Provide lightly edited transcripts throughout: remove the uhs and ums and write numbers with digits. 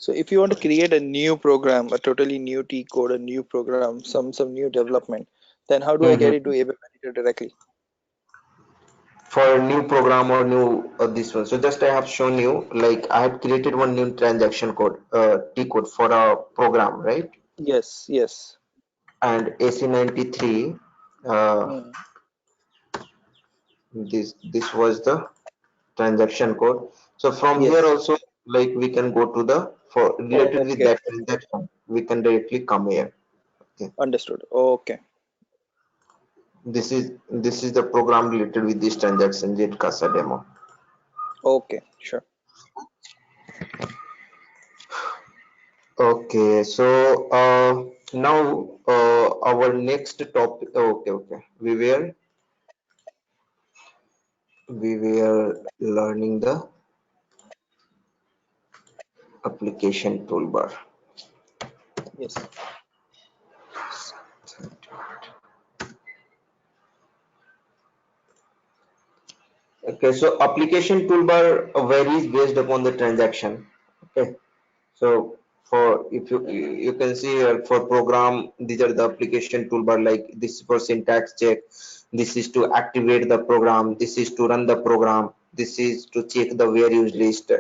So if you want to create a new program, a totally new T code, a new program, some new development, then how do I get Mhm. it to ABAP Editor directly? For a new program or new this one. So just I have shown you, like I have created one new transaction code, T code for a program, right? Yes, yes. And AC93, uh, Hmm. this was the transaction code. So from here Yes. also, like we can go to the for related with Okay. that transaction, we can directly come here. Okay. Understood. Okay. This is the program related with this transaction jet Casa demo. Okay. Sure. Okay, so now our next topic. Okay. We were learning the application toolbar. Yes. Okay, so application toolbar varies based upon the transaction. Okay, so for if you can see here for program, these are the application toolbar, like this is for syntax check, this is to activate the program, this is to run the program, this is to check the where used list.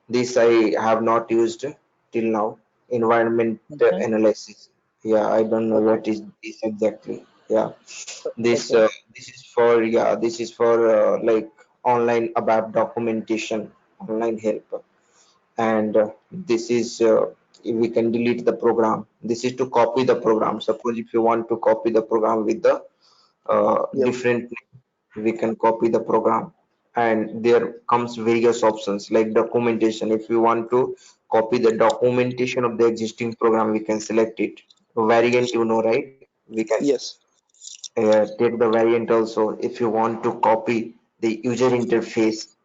This I have not used till now. Environment Hmm. analysis, yeah, I don't know Okay. what is this exactly. Yeah, this Okay. this is for like online ABAP documentation, online help. And this is we can delete the program. This is to copy the program. Okay. Suppose if you want to copy the program with the Yep. different name, we can copy the program. And there comes various options like documentation. If you want to copy the documentation of the existing program, we can select it. Variant, you know, right? We can Yes. take the variant also. If you want to copy the user interface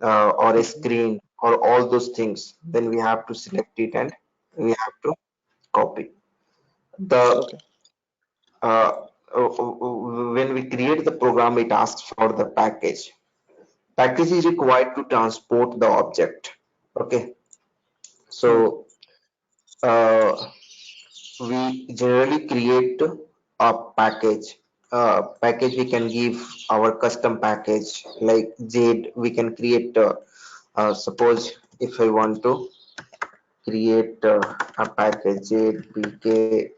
or a Hmm. screen or all those things, then we have to select it and we have to copy the Okay. uh, when we create the program, it asks for the package is required to transport the object. Okay, Hmm. so uh, we generally create a package we can give our custom package like Jade. We can create suppose if I want to create a package JPK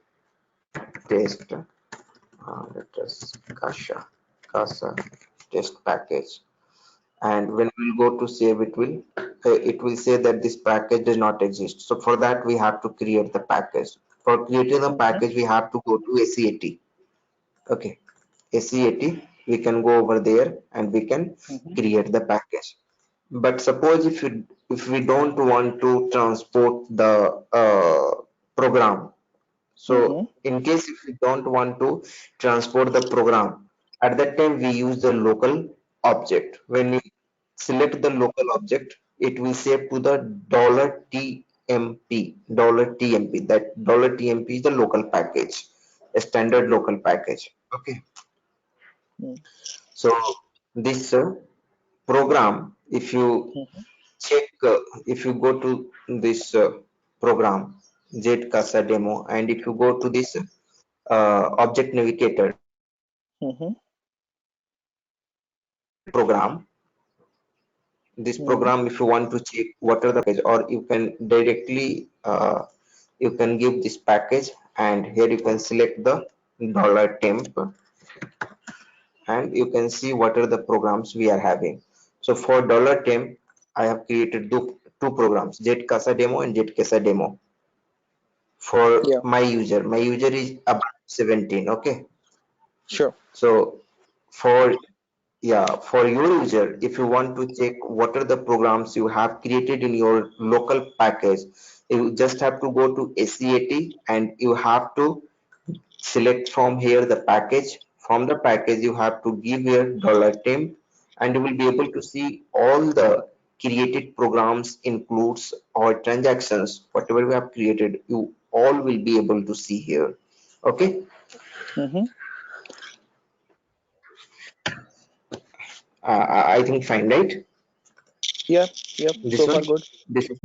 test, let us Kasha test package. And when we'll go to save, it will say that this package does not exist. So for that we have to create the package. For creating the Hmm. package we have to go to SAT. Okay, SAT, we can go over there and we can Hmm. create the package. But suppose if we don't want to transport the program, so Hmm. in case if we don't want to transport the program, at that time we use the local object. When we select the local object, it will save to the $tmp. That $tmp is the local package, a standard local package. Okay, so this program, if you Hmm. check, if you go to this program Jet Casa demo, and if you go to this object navigator Hmm. program, this Hmm. program, if you want to check what are the package, or you can directly you can give this package, and here you can select the $temp, and you can see what are the programs we are having. So for $temp, I have created two programs, Jet Casa demo and Jet Casa demo. For Yeah. my user is about 17. Okay, Sure. so for for your user, if you want to check what are the programs you have created in your local package, you just have to go to SCAT and you have to select from here the package. From the package you have to give here $temp, and you will be able to see all the created programs includes or transactions, whatever we have created, you all will be able to see here. Okay, Hmm. I think fine, right? Yeah. Yep. This So one, far, good. this is